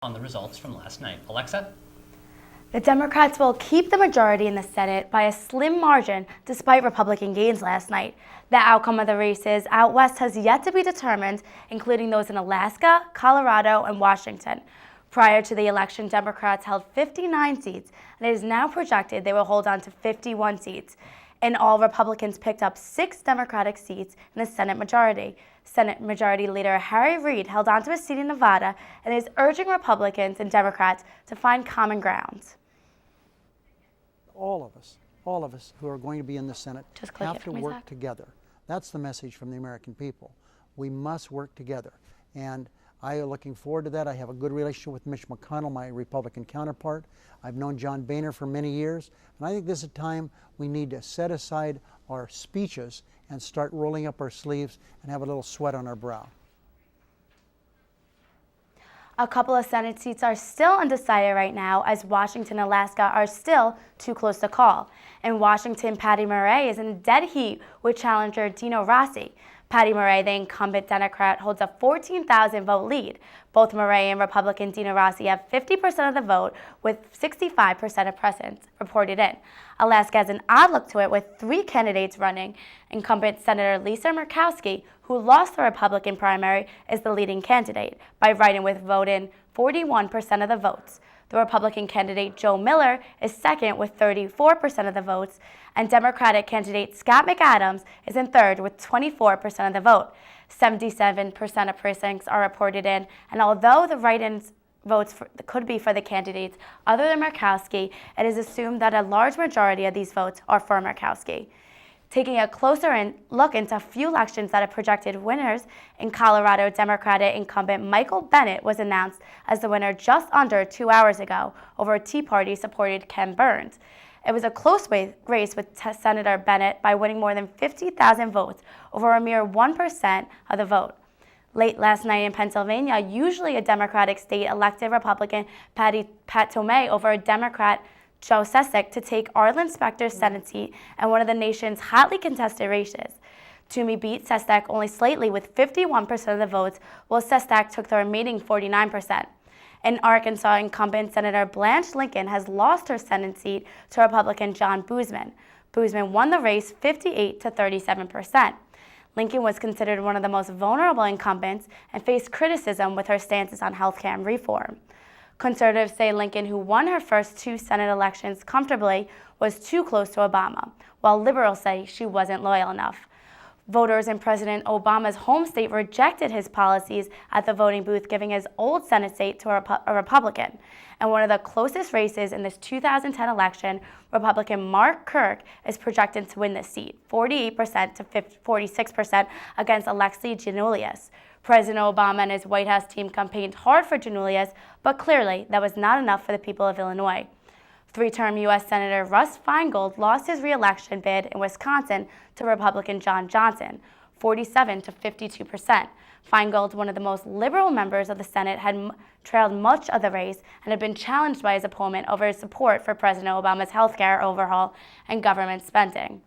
on the results from last night. Alexa? The Democrats will keep the majority in the Senate by a slim margin despite Republican gains last night. The outcome of the races out west has yet to be determined, including those in Alaska, Colorado, and Washington. Prior to the election, Democrats held 59 seats, and it is now projected they will hold on to 51 seats. In all, Republicans picked up 6 Democratic seats in the Senate majority. Senate Majority Leader Harry Reid held on to a seat in Nevada and is urging Republicans and Democrats to find common ground. All of us who are going to be in the Senate have to work together. That's the message from the American people. We must work together. And I am looking forward to that. I have a good relationship with Mitch McConnell, my Republican counterpart. I've known John Boehner for many years. And I think this is a time we need to set aside our speeches and start rolling up our sleeves and have a little sweat on our brow. A couple of Senate seats are still undecided right now, as Washington and Alaska are still too close to call. In Washington, Patty Murray is in dead heat with challenger Dino Rossi. Patty Murray, the incumbent Democrat, holds a 14,000 vote lead. Both Murray and Republican Dino Rossi have 50% of the vote, with 65% of presence reported in. Alaska has an odd look to it, with 3 candidates running. Incumbent Senator Lisa Murkowski, who lost the Republican primary, is the leading candidate by writing with vote-in 41% of the votes. The Republican candidate Joe Miller is second with 34% of the votes, and Democratic candidate Scott McAdams is in third with 24% of the vote. 77% of precincts are reported in, and although the write-in votes could be for the candidates other than Murkowski, it is assumed that a large majority of these votes are for Murkowski. Taking a closer look into a few elections that have projected winners, in Colorado, Democratic incumbent Michael Bennet was announced as the winner just under 2 hours ago over Tea Party-supported Ken Burns. It was a close race with Senator Bennet by winning more than 50,000 votes over a mere 1% of the vote. Late last night in Pennsylvania, usually a Democratic state, elected Republican Pat Tomei over a Democrat Joe Sestak to take Arlen Specter's Senate seat and one of the nation's hotly contested races. Toomey beat Sestak only slightly with 51% of the votes, while Sestak took the remaining 49%. In Arkansas, incumbent Senator Blanche Lincoln has lost her Senate seat to Republican John Boozman. Boozman won the race 58 to 37%. Lincoln was considered one of the most vulnerable incumbents and faced criticism with her stances on health care reform. Conservatives say Lincoln, who won her first 2 Senate elections comfortably, was too close to Obama, while liberals say she wasn't loyal enough. Voters in President Obama's home state rejected his policies at the voting booth, giving his old Senate seat to a Republican. And one of the closest races in this 2010 election, Republican Mark Kirk is projected to win this seat, 48% to 46% against Alexei Giannoulias. President Obama and his White House team campaigned hard for Giannoulias, but clearly that was not enough for the people of Illinois. 3-term U.S. Senator Russ Feingold lost his re-election bid in Wisconsin to Republican John Johnson, 47 to 52%. Feingold, one of the most liberal members of the Senate, had trailed much of the race and had been challenged by his opponent over his support for President Obama's health care overhaul and government spending.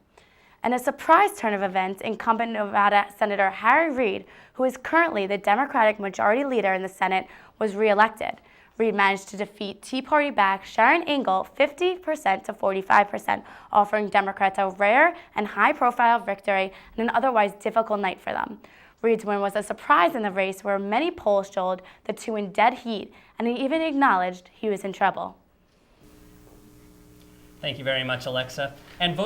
In a surprise turn of events, incumbent Nevada Senator Harry Reid, who is currently the Democratic Majority Leader in the Senate, was re-elected. Reid managed to defeat Tea Party-backed Sharon Ingle 50% to 45%, offering Democrats a rare and high-profile victory in an otherwise difficult night for them. Reid's win was a surprise in the race, where many polls showed the two in dead heat, and he even acknowledged he was in trouble. Thank you very much, Alexa. And